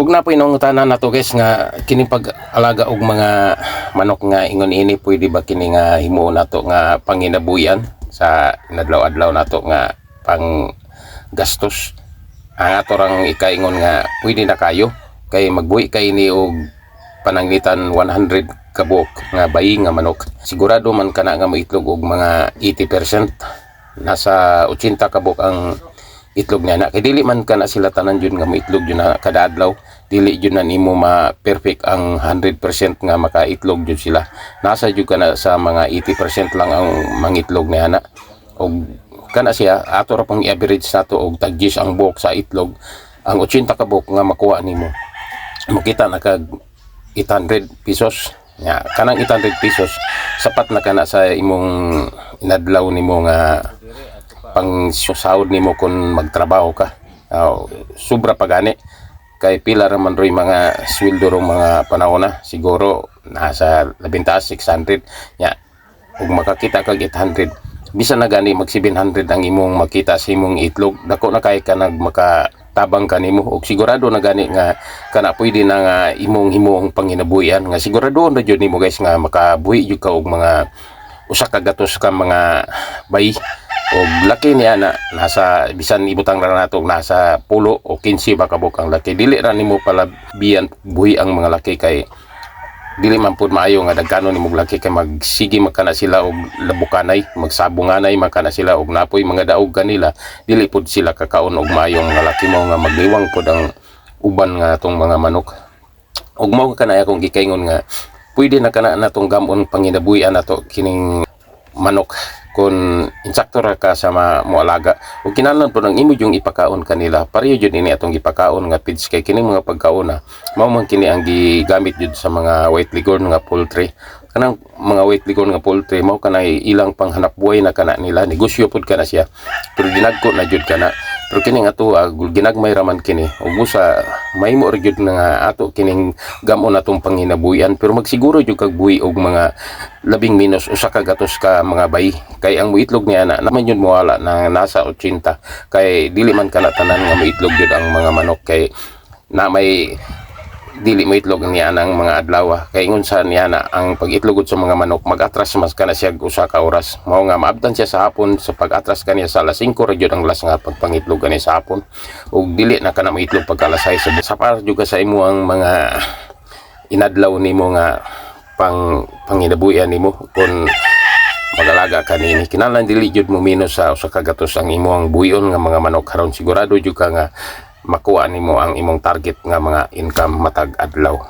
Ug na po inungutanan nato guys nga kini pag-alaga og mga manok nga ingon ini pwede ba kini nga himuon nato nga panginabuyan sa inadlaw-adlaw nato nga pang gastos. Ang ato rang ikaingon nga pwede na kayo kay magbuhi kay ni og pananglitan 100 kabuk nga bayi nga manok. Sigurado man kana nga maitlog og mga 80%, nasa 80 kabuk ang itlog niya na. Kay dili man kana sila tanan jud nga maitlog jud na kada adlaw, dili jud na nimo ma-perfect ang 100% nga makaitlog jud sila. Nasa jud kana sa mga 80% lang ang mangitlog niya na. Og kana siya ato ra pang i-average nato og tag-10 ang buok sa itlog. Ang 80 ka buok nga makuha nimo, makita na kag 800 pesos. Ya, kanang 800 pesos sapat na kana sa imong inadlaw nimo nga pang sahod nimo kung magtrabaho ka. Sobra pa gani kay pila ra man roy mga sweldo rong mga panahon na, siguro nasa 600 ya. Ug makakita kag 800, bisan na gani mag 700 ang imong makita sa imong itlog, dako na kay ka nag makatabang kanimo. Og sigurado na gani nga kana pwede na nga imong himong panginabuhian nga sigurado na jud nimo guys nga makabuhi jud ka og mga usa ka gatos ka mga bayi. Og laki niya na nasa bisan ibutang ra nato nasa 10 o 15 ba kabuk ang laki. Dili ra nimo pala biyan buhi ang mga laki kay dili man pud maayo nga dagkano nimo laki kay magsige magkana sila og labukanay, magsabunganay magkana sila og napoy mga daog kanila. Dili pud sila kakaon og maayo nga laki mo nga magliwang pud ang uban nga tong mga manok. Og mao kana akong gikaingon nga pwede na kana natong gamon panginabuhian nato kining manok kung insakto ra ka sa moalaga. Ug kinahanglan po ng imo yung ipakaon kanila, pareho jud ini atong ipakaon nga feeds kay kini mga pagkaon na mao man kini ang gigamit jud sa mga white leghorn nga poultry. Kanang mga white leghorn nga poultry mao kanay ilang panghanap buhay na kana nila, negosyo pud kana siya, pero ginagko na jud kana. Pero kining ato ginagmay raman kini ug usa mahimo ra jud nga ato kining gamon atong panginabuhian, pero magsiguro jud kag buhi og mga labing minus usa ka gatos ka mga bayi kay ang muitlog niya na naman yun mawala na nasa 80 kay dili man kana tanan nga muitlog jud ang mga manok kay na may dili maitlog niya ang mga adlaw kay ingon sa niya na ang pag-itlog sa mga manok mag-atras mas kana siya usa ka oras. Mao nga maabtan siya sa hapon sa pag-atras kaniya sa alas 5 ra jud ang las nga pagpangitlog kaniya sa hapon ug dili na kana maitlog pagka alas 6 sa para jud sa imo ang mga inadlaw nimo nga panginabuhian nimo kung mag-alaga kanini. Kinahanglan dili jud mo minus sa usa ka gatos ang imong buhion nga mga manok karon sigurado jud ka nga makuha nimo ang imong target nga mga income matag adlaw.